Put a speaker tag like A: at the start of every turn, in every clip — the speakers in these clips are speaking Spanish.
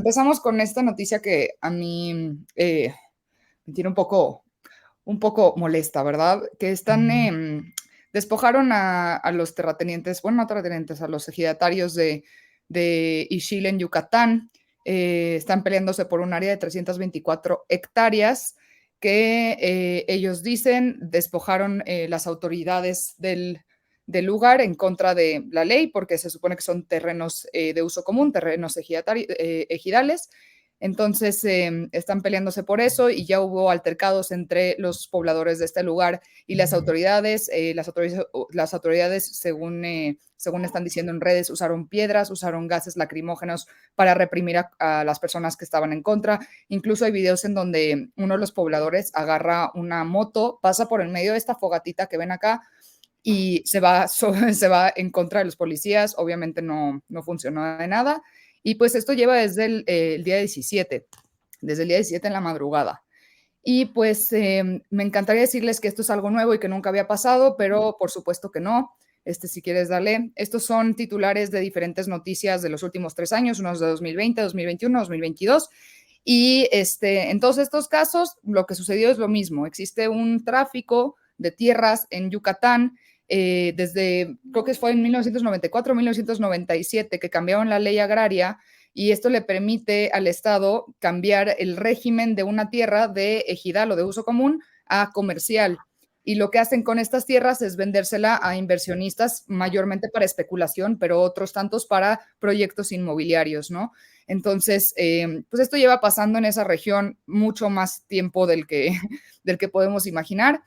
A: Empezamos con esta noticia que a mí me tiene un poco molesta, ¿verdad? Que despojaron a los terratenientes, bueno, no terratenientes, a los ejidatarios de Ixil en Yucatán. Están peleándose por un área de 324 hectáreas que ellos dicen despojaron las autoridades del lugar en contra de la ley, porque se supone que son terrenos de uso común, terrenos ejidales. Entonces están peleándose por eso y ya hubo altercados entre los pobladores de este lugar y las autoridades. Las autoridades según están diciendo en redes, usaron piedras, usaron gases lacrimógenos para reprimir a las personas que estaban en contra. Incluso hay videos en donde uno de los pobladores agarra una moto, pasa por el medio de esta fogatita que ven acá y se va en contra de los policías. Obviamente no funcionó de nada. Y pues esto lleva desde el día 17, desde el día 17 en la madrugada. Y pues me encantaría decirles que esto es algo nuevo y que nunca había pasado, pero por supuesto que no. Si quieres darle, estos son titulares de diferentes noticias de los últimos 3 años, unos de 2020, 2021, 2022. Y en todos estos casos, lo que sucedió es lo mismo. Existe un tráfico de tierras en Yucatán desde, creo que fue en 1994 o 1997, que cambiaron la ley agraria y esto le permite al Estado cambiar el régimen de una tierra de ejidal o de uso común a comercial. Y lo que hacen con estas tierras es vendérsela a inversionistas, mayormente para especulación, pero otros tantos para proyectos inmobiliarios, ¿no? Entonces, pues esto lleva pasando en esa región mucho más tiempo del que, del que podemos imaginar.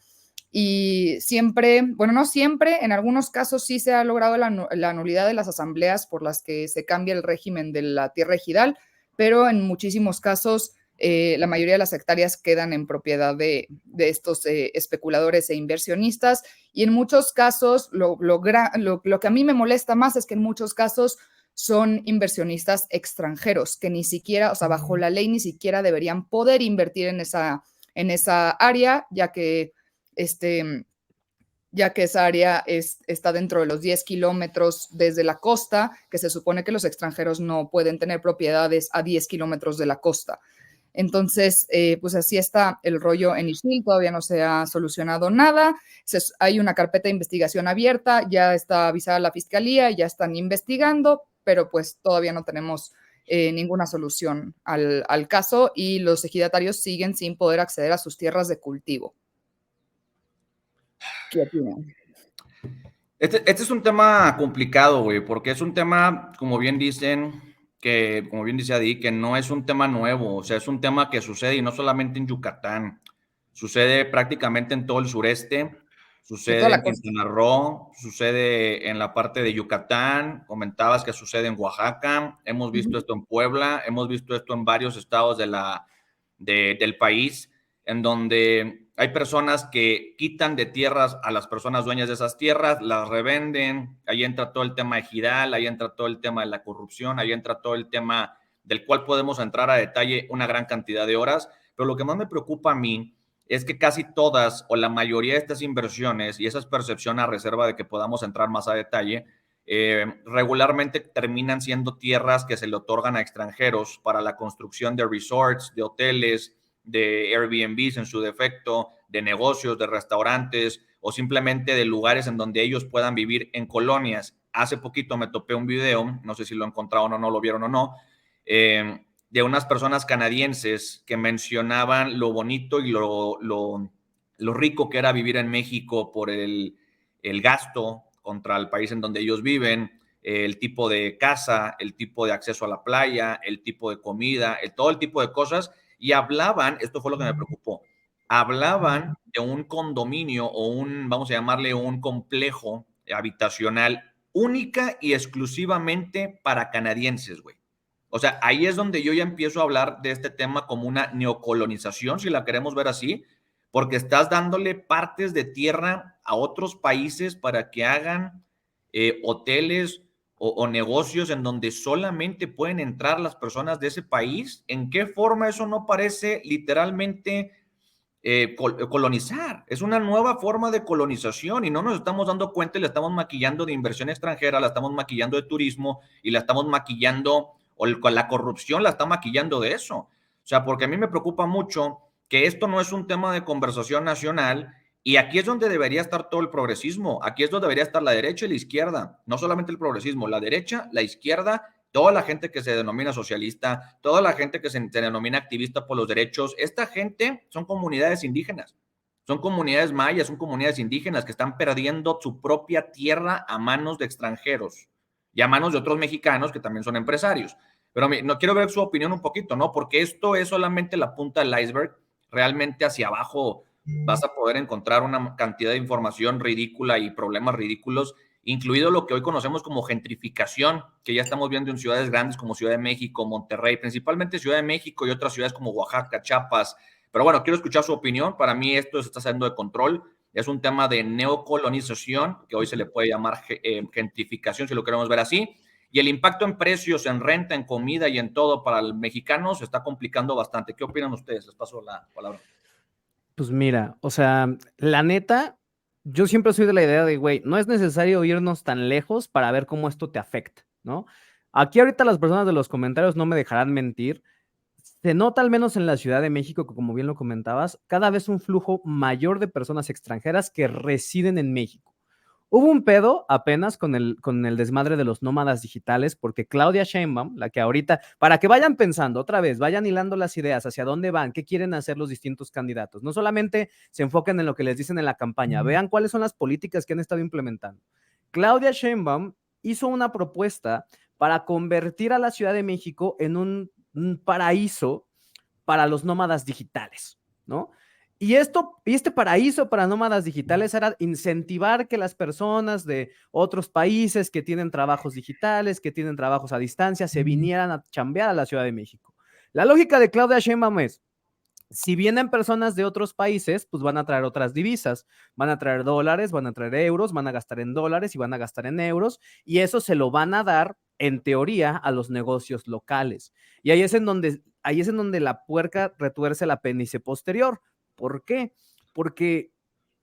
A: Y siempre, bueno, no siempre, en algunos casos sí se ha logrado la nulidad de las asambleas por las que se cambia el régimen de la tierra ejidal, pero en muchísimos casos la mayoría de las hectáreas quedan en propiedad de estos especuladores e inversionistas. Y en muchos casos, lo que a mí me molesta más es que en muchos casos son inversionistas extranjeros que ni siquiera, o sea, bajo la ley ni siquiera deberían poder invertir en esa área, ya que esa área está dentro de los 10 kilómetros desde la costa, que se supone que los extranjeros no pueden tener propiedades a 10 kilómetros de la costa. Entonces, pues así está el rollo en Ixil, todavía no se ha solucionado nada. Hay una carpeta de investigación abierta, ya está avisada la fiscalía, ya están investigando, pero pues todavía no tenemos ninguna solución al caso y los ejidatarios siguen sin poder acceder a sus tierras de cultivo. ¿Qué opinan?
B: Este es un tema complicado, güey, porque es un tema, como bien dicen, como bien dice Adi, que no es un tema nuevo, o sea, es un tema que sucede y no solamente en Yucatán, sucede prácticamente en todo el sureste,
A: Sí, toda
B: sucede
A: la
B: en
A: costa.
B: Quintana Roo, sucede en la parte de Yucatán, comentabas que sucede en Oaxaca, hemos visto esto en Puebla, hemos visto esto en varios estados del país, en donde hay personas que quitan de tierras a las personas dueñas de esas tierras, las revenden, ahí entra todo el tema ejidal, ahí entra todo el tema de la corrupción, ahí entra todo el tema del cual podemos entrar a detalle una gran cantidad de horas, pero lo que más me preocupa a mí es que casi todas o la mayoría de estas inversiones, y esa es percepción a reserva de que podamos entrar más a detalle, regularmente terminan siendo tierras que se le otorgan a extranjeros para la construcción de resorts, de hoteles, de Airbnbs en su defecto, de negocios, de restaurantes o simplemente de lugares en donde ellos puedan vivir en colonias. Hace poquito me topé un video, no sé si lo encontraron o no, lo vieron o no, de unas personas canadienses que mencionaban lo bonito y lo rico que era vivir en México por el gasto contra el país en donde ellos viven, el tipo de casa, el tipo de acceso a la playa, el tipo de comida, todo el tipo de cosas. Y hablaban, esto fue lo que me preocupó, hablaban de un condominio o vamos a llamarle un complejo habitacional única y exclusivamente para canadienses, güey. O sea, ahí es donde yo ya empiezo a hablar de este tema como una neocolonización, si la queremos ver así, porque estás dándole partes de tierra a otros países para que hagan hoteles o negocios en donde solamente pueden entrar las personas de ese país. ¿En qué forma eso no parece literalmente colonizar? Es una nueva forma de colonización y no nos estamos dando cuenta y la estamos maquillando de inversión extranjera, la estamos maquillando de turismo y la estamos maquillando con la corrupción la está maquillando de eso. O sea, porque a mí me preocupa mucho que esto no es un tema de conversación nacional y aquí es donde debería estar todo el progresismo, aquí es donde debería estar la derecha y la izquierda, no solamente el progresismo, la derecha, la izquierda, toda la gente que se denomina socialista, toda la gente que se denomina activista por los derechos, esta gente son comunidades indígenas, son comunidades mayas, son comunidades indígenas que están perdiendo su propia tierra a manos de extranjeros y a manos de otros mexicanos que también son empresarios. Pero no quiero ver su opinión un poquito, ¿no? Porque esto es solamente la punta del iceberg. Realmente hacia abajo vas a poder encontrar una cantidad de información ridícula y problemas ridículos, incluido lo que hoy conocemos como gentrificación, que ya estamos viendo en ciudades grandes como Ciudad de México, Monterrey, principalmente Ciudad de México y otras ciudades como Oaxaca, Chiapas. Pero bueno, quiero escuchar su opinión. Para mí esto se está saliendo de control. Es un tema de neocolonización, que hoy se le puede llamar gentrificación, si lo queremos ver así. Y el impacto en precios, en renta, en comida y en todo para el mexicano se está complicando bastante. ¿Qué opinan ustedes? Les paso la palabra.
C: Pues mira, o sea, la neta, yo siempre soy de la idea de, güey, no es necesario irnos tan lejos para ver cómo esto te afecta, ¿no? Aquí ahorita las personas de los comentarios no me dejarán mentir. Se nota al menos en la Ciudad de México, que como bien lo comentabas, cada vez un flujo mayor de personas extranjeras que residen en México. Hubo un pedo apenas con el desmadre de los nómadas digitales, porque Claudia Sheinbaum, la que ahorita, para que vayan pensando otra vez, vayan hilando las ideas, hacia dónde van, qué quieren hacer los distintos candidatos. No solamente se enfoquen en lo que les dicen en la campaña, vean cuáles son las políticas que han estado implementando. Claudia Sheinbaum hizo una propuesta para convertir a la Ciudad de México en un paraíso para los nómadas digitales, ¿no? Y este paraíso para nómadas digitales era incentivar que las personas de otros países que tienen trabajos digitales, que tienen trabajos a distancia, se vinieran a chambear a la Ciudad de México. La lógica de Claudia Sheinbaum es, si vienen personas de otros países, pues van a traer otras divisas, van a traer dólares, van a traer euros, van a gastar en dólares y van a gastar en euros, y eso se lo van a dar, en teoría, a los negocios locales. Y ahí es en donde la puerca retuerce la pénice posterior. ¿Por qué? Porque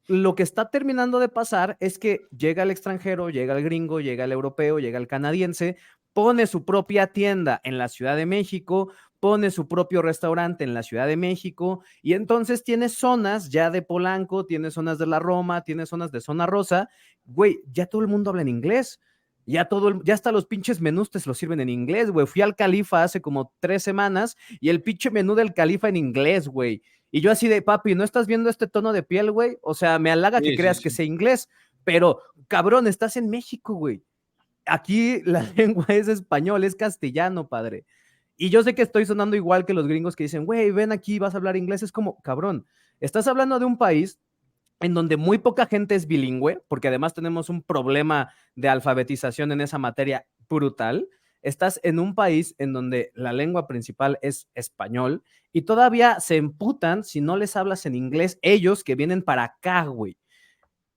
C: lo que está terminando de pasar es que llega el extranjero, llega el gringo, llega el europeo, llega el canadiense, pone su propia tienda en la Ciudad de México, pone su propio restaurante en la Ciudad de México y entonces tiene zonas ya de Polanco, tiene zonas de la Roma, tiene zonas de Zona Rosa. Güey, ya todo el mundo habla en inglés. Ya hasta los pinches menús te los sirven en inglés, güey. Fui al Califa hace como 3 semanas y el pinche menú del Califa en inglés, güey. Y yo así de, papi, ¿no estás viendo este tono de piel, güey? O sea, me halaga que creas que sé inglés, pero cabrón, estás en México, güey. Aquí la lengua es español, es castellano, padre. Y yo sé que estoy sonando igual que los gringos que dicen, güey, ven aquí, vas a hablar inglés. Es como, cabrón, estás hablando de un país en donde muy poca gente es bilingüe, porque además tenemos un problema de alfabetización en esa materia brutal. Estás en un país en donde la lengua principal es español y todavía se emputan si no les hablas en inglés ellos que vienen para acá, güey.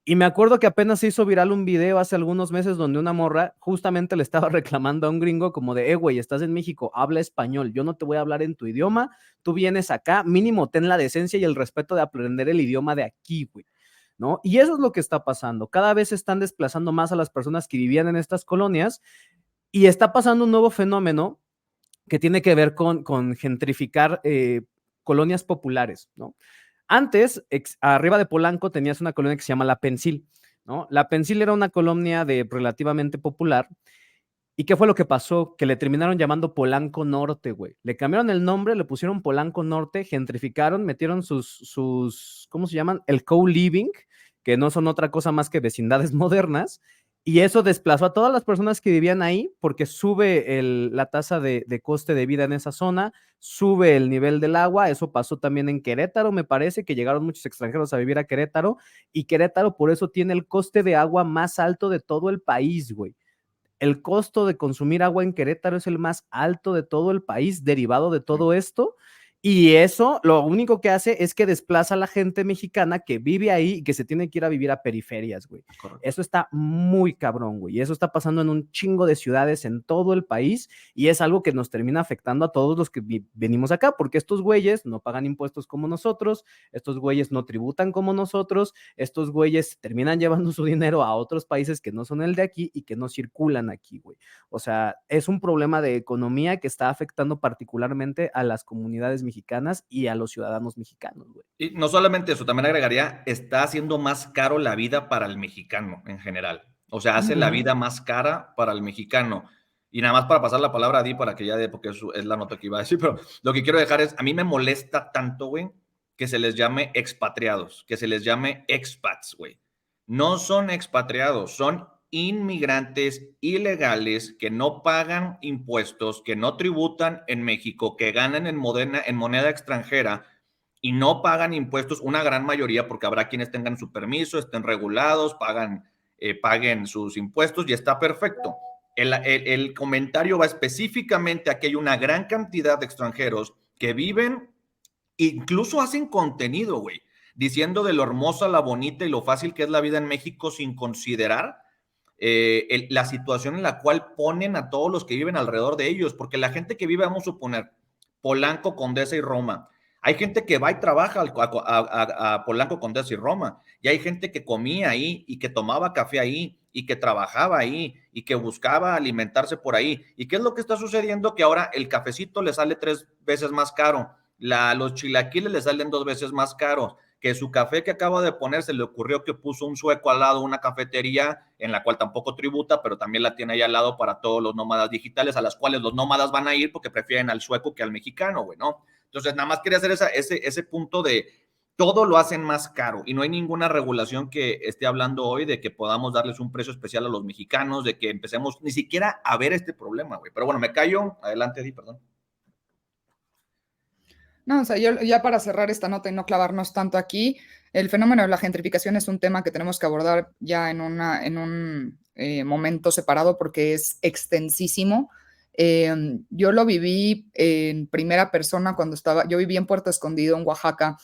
C: Y me acuerdo que apenas se hizo viral un video hace algunos meses donde una morra justamente le estaba reclamando a un gringo como de, güey, estás en México, habla español, yo no te voy a hablar en tu idioma, tú vienes acá, mínimo ten la decencia y el respeto de aprender el idioma de aquí, güey, ¿no? Y eso es lo que está pasando, cada vez se están desplazando más a las personas que vivían en estas colonias y está pasando un nuevo fenómeno que tiene que ver con gentrificar colonias populares, ¿no? Antes, arriba de Polanco tenías una colonia que se llama La Pensil, ¿no? La Pensil era una colonia relativamente popular. ¿Y qué fue lo que pasó? Que le terminaron llamando Polanco Norte, güey. Le cambiaron el nombre, le pusieron Polanco Norte, gentrificaron, metieron ¿cómo se llaman? El co-living, que no son otra cosa más que vecindades modernas, y eso desplazó a todas las personas que vivían ahí porque sube la tasa de coste de vida en esa zona, sube el nivel del agua. Eso pasó también en Querétaro, me parece que llegaron muchos extranjeros a vivir a Querétaro y Querétaro por eso tiene el coste de agua más alto de todo el país, güey. El costo de consumir agua en Querétaro es el más alto de todo el país, derivado de todo esto. Y eso lo único que hace es que desplaza a la gente mexicana que vive ahí y que se tiene que ir a vivir a periferias, güey.
B: Correcto.
C: Eso está muy cabrón, güey. Y eso está pasando en un chingo de ciudades en todo el país y es algo que nos termina afectando a todos los que venimos acá, porque estos güeyes no pagan impuestos como nosotros, estos güeyes no tributan como nosotros, estos güeyes terminan llevando su dinero a otros países que no son el de aquí y que no circulan aquí, güey. O sea, es un problema de economía que está afectando particularmente a las comunidades mexicanas y a los ciudadanos mexicanos, güey.
B: Y no solamente eso, también agregaría, está haciendo más caro la vida para el mexicano en general. O sea, hace la vida más cara para el mexicano. Y nada más para pasar la palabra a Di, para que ya de, porque eso es la nota que iba a decir, pero lo que quiero dejar es, a mí me molesta tanto, güey, que se les llame expatriados, que se les llame expats, güey. No son expatriados, son inmigrantes ilegales que no pagan impuestos, que no tributan en México, que ganan en moneda extranjera y no pagan impuestos, una gran mayoría, porque habrá quienes tengan su permiso, estén regulados, paguen sus impuestos y está perfecto. El comentario va específicamente a que hay una gran cantidad de extranjeros que viven, incluso hacen contenido, güey, diciendo de lo hermosa, la bonita y lo fácil que es la vida en México sin considerar la situación en la cual ponen a todos los que viven alrededor de ellos, porque la gente que vive, vamos a suponer, Polanco, Condesa y Roma, hay gente que va y trabaja a Polanco, Condesa y Roma, y hay gente que comía ahí y que tomaba café ahí y que trabajaba ahí y que buscaba alimentarse por ahí. ¿Y qué es lo que está sucediendo? Que ahora el cafecito le sale 3 veces más caro, los chilaquiles le salen 2 veces más caros, que su café que acaba de poner se le ocurrió que puso un sueco al lado, una cafetería en la cual tampoco tributa, pero también la tiene ahí al lado para todos los nómadas digitales, a las cuales los nómadas van a ir porque prefieren al sueco que al mexicano, güey, ¿no? Entonces, nada más quería hacer ese punto de todo lo hacen más caro y no hay ninguna regulación que esté hablando hoy de que podamos darles un precio especial a los mexicanos, de que empecemos ni siquiera a ver este problema, güey. Pero bueno, me callo. Adelante, Di, perdón.
A: No, o sea, yo ya para cerrar esta nota y no clavarnos tanto aquí, el fenómeno de la gentrificación es un tema que tenemos que abordar ya en un momento separado porque es extensísimo. Yo lo viví en primera persona yo viví en Puerto Escondido, en Oaxaca,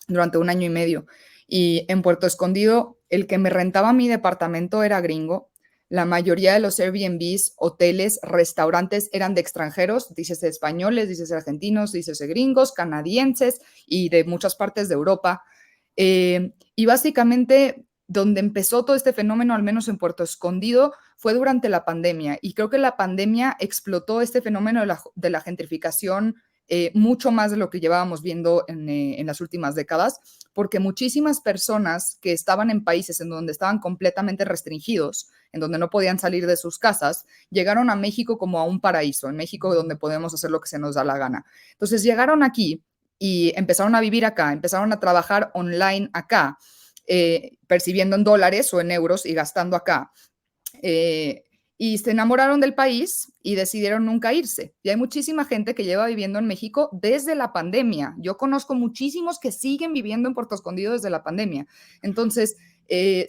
A: durante 1 año y medio. Y en Puerto Escondido, el que me rentaba mi departamento era gringo. La mayoría de los Airbnbs, hoteles, restaurantes eran de extranjeros, dices españoles, dices argentinos, dices gringos, canadienses y de muchas partes de Europa. Y básicamente donde empezó todo este fenómeno, al menos en Puerto Escondido, fue durante la pandemia. Y creo que la pandemia explotó este fenómeno de la gentrificación mucho más de lo que llevábamos viendo en las últimas décadas, porque muchísimas personas que estaban en países en donde estaban completamente restringidos, en donde no podían salir de sus casas, llegaron a México como a un paraíso, en México donde podemos hacer lo que se nos da la gana. Entonces llegaron aquí y empezaron a vivir acá, empezaron a trabajar online acá, percibiendo en dólares o en euros y gastando acá. Y se enamoraron del país y decidieron nunca irse. Y hay muchísima gente que lleva viviendo en México desde la pandemia. Yo conozco muchísimos que siguen viviendo en Puerto Escondido desde la pandemia. Entonces,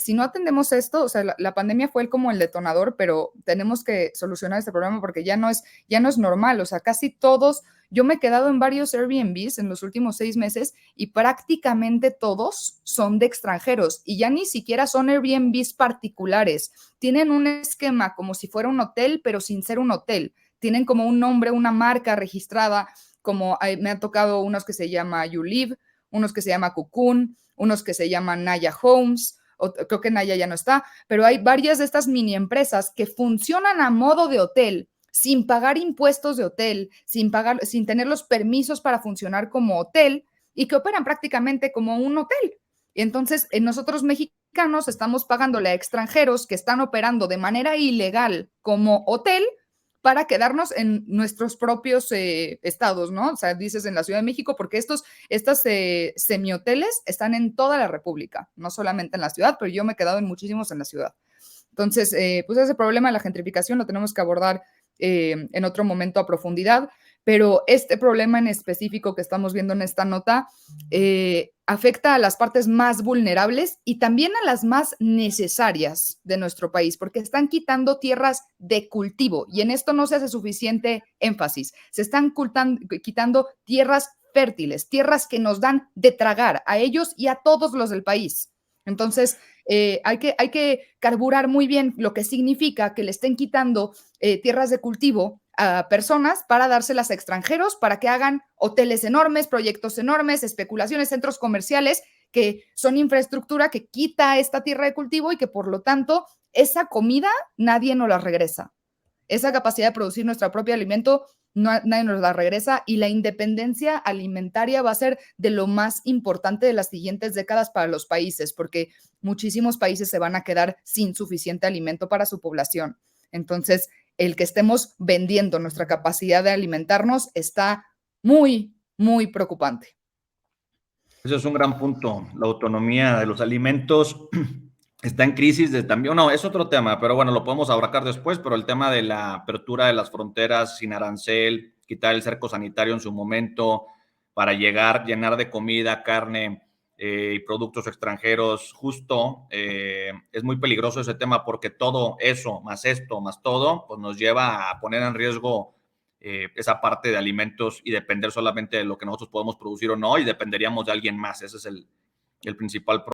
A: si no atendemos esto, o sea, la pandemia fue como el detonador, pero tenemos que solucionar este problema porque ya no es normal. O sea, casi todos, yo me he quedado en varios Airbnbs en los últimos 6 meses y prácticamente todos son de extranjeros y ya ni siquiera son Airbnbs particulares. Tienen un esquema como si fuera un hotel, pero sin ser un hotel. Tienen como un nombre, una marca registrada, como me han tocado unos que se llama You Live, unos que se llama Cocoon, unos que se llaman Naya Homes, creo que Naya ya no está, pero hay varias de estas mini empresas que funcionan a modo de hotel, sin pagar impuestos de hotel, sin tener los permisos para funcionar como hotel y que operan prácticamente como un hotel. Y entonces, nosotros mexicanos estamos pagándole a extranjeros que están operando de manera ilegal como hotel para quedarnos en nuestros propios estados, ¿no? O sea, dices en la Ciudad de México, porque estos semihoteles están en toda la República, no solamente en la ciudad, pero yo me he quedado en muchísimos en la ciudad. Entonces, pues ese problema de la gentrificación lo tenemos que abordar en otro momento a profundidad, pero este problema en específico que estamos viendo en esta nota afecta a las partes más vulnerables y también a las más necesarias de nuestro país, porque están quitando tierras de cultivo y en esto no se hace suficiente énfasis. Se están quitando tierras fértiles, tierras que nos dan de tragar a ellos y a todos los del país. Entonces, hay que carburar muy bien lo que significa que le estén quitando tierras de cultivo a personas para dárselas a extranjeros, para que hagan hoteles enormes, proyectos enormes, especulaciones, centros comerciales, que son infraestructura que quita esta tierra de cultivo y que por lo tanto esa comida nadie nos la regresa. Esa capacidad de producir nuestro propio alimento, nadie nos la regresa, y la independencia alimentaria va a ser de lo más importante de las siguientes décadas para los países, porque muchísimos países se van a quedar sin suficiente alimento para su población. Entonces, el que estemos vendiendo nuestra capacidad de alimentarnos está muy, muy preocupante.
B: Ese es un gran punto. La autonomía de los alimentos está en crisis de también. No, es otro tema, pero bueno, lo podemos abarcar después. Pero el tema de la apertura de las fronteras sin arancel, quitar el cerco sanitario en su momento para llenar de comida, carne y productos extranjeros, justo es muy peligroso ese tema, porque todo eso, más esto, más todo, pues nos lleva a poner en riesgo esa parte de alimentos y depender solamente de lo que nosotros podemos producir o no, y dependeríamos de alguien más. Ese es el principal problema.